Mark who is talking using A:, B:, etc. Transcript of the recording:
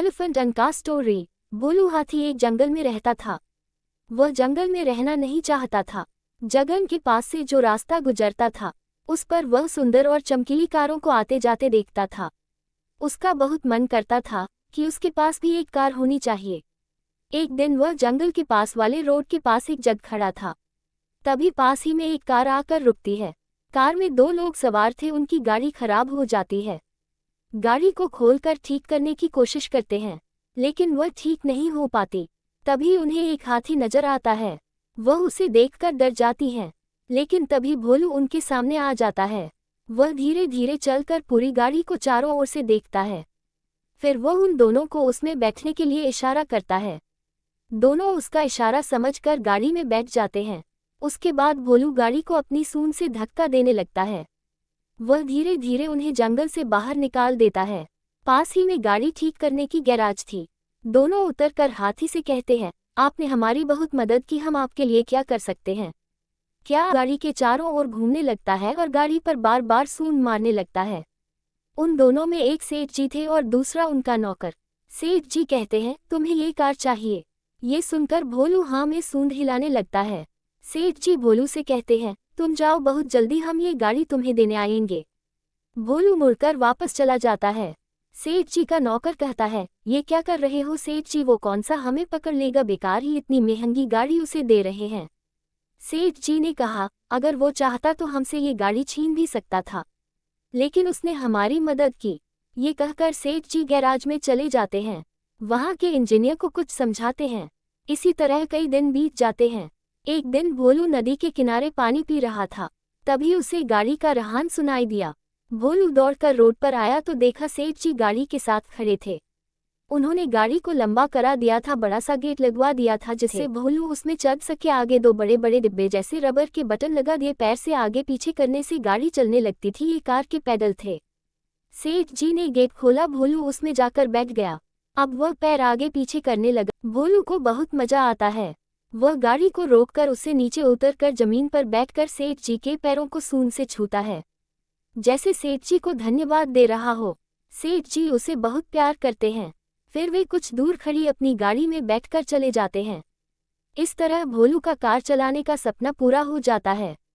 A: Elephant and का story. भोलू हाथी एक जंगल में रहता था। वह जंगल में रहना नहीं चाहता था। जंगल के पास से जो रास्ता गुजरता था उस पर वह सुंदर और चमकीली कारों को आते जाते देखता था। उसका बहुत मन करता था कि उसके पास भी एक कार होनी चाहिए। एक दिन वह जंगल के पास वाले रोड के पास एक जगह खड़ा था। तभी पास ही में एक कार आकर रुकती है। कार में दो लोग सवार थे। उनकी गाड़ी खराब हो जाती है। गाड़ी को खोलकर ठीक करने की कोशिश करते हैं, लेकिन वह ठीक नहीं हो पाती। तभी उन्हें एक हाथी नजर आता है। वह उसे देखकर डर जाती हैं, लेकिन तभी भोलू उनके सामने आ जाता है। वह धीरे धीरे चलकर पूरी गाड़ी को चारों ओर से देखता है। फिर वह उन दोनों को उसमें बैठने के लिए इशारा करता है। दोनों उसका इशारा समझकर गाड़ी में बैठ जाते हैं। उसके बाद भोलू गाड़ी को अपनी सूंड से धक्का देने लगता है। वह धीरे धीरे उन्हें जंगल से बाहर निकाल देता है। पास ही में गाड़ी ठीक करने की गैराज थी। दोनों उतरकर हाथी से कहते हैं, आपने हमारी बहुत मदद की, हम आपके लिए क्या कर सकते हैं? क्या गाड़ी के चारों ओर घूमने लगता है और गाड़ी पर बार बार सूंड मारने लगता है। उन दोनों में एक सेठ जी थे और दूसरा उनका नौकर। सेठ जी कहते हैं, तुम्हें ये कार चाहिए? ये सुनकर भोलू हाँ में सूंड हिलाने लगता है। सेठ जी भोलू से कहते हैं, तुम जाओ, बहुत जल्दी हम ये गाड़ी तुम्हें देने आएंगे। भोलू मुड़कर वापस चला जाता है। सेठ जी का नौकर कहता है, ये क्या कर रहे हो सेठ जी? वो कौन सा हमें पकड़ लेगा, बेकार ही इतनी महंगी गाड़ी उसे दे रहे हैं। सेठ जी ने कहा, अगर वो चाहता तो हमसे ये गाड़ी छीन भी सकता था, लेकिन उसने हमारी मदद की। ये कहकर सेठ जी गैराज में चले जाते हैं। वहाँ के इंजीनियर को कुछ समझाते हैं। इसी तरह कई दिन बीत जाते हैं। एक दिन भोलू नदी के किनारे पानी पी रहा था। तभी उसे गाड़ी का रहान सुनाई दिया। भोलू दौड़कर रोड पर आया तो देखा सेठ जी गाड़ी के साथ खड़े थे। उन्होंने गाड़ी को लंबा करा दिया था, बड़ा सा गेट लगवा दिया था जिससे भोलू उसमें चढ़ सके। आगे दो बड़े बड़े डिब्बे जैसे रबर के बटन लगा दिए। पैर से आगे पीछे करने से गाड़ी चलने लगती थी। ये कार के पैडल थे। सेठ जी ने गेट खोला, भोलू उसमें जाकर बैठ गया। अब वह पैर आगे पीछे करने लगा। भोलू को बहुत मजा आता है। वह गाड़ी को रोककर उससे नीचे उतरकर जमीन पर बैठकर सेठ जी के पैरों को सूंड से छूता है, जैसे सेठ जी को धन्यवाद दे रहा हो। सेठ जी उसे बहुत प्यार करते हैं। फिर वे कुछ दूर खड़ी अपनी गाड़ी में बैठकर चले जाते हैं। इस तरह भोलू का कार चलाने का सपना पूरा हो जाता है।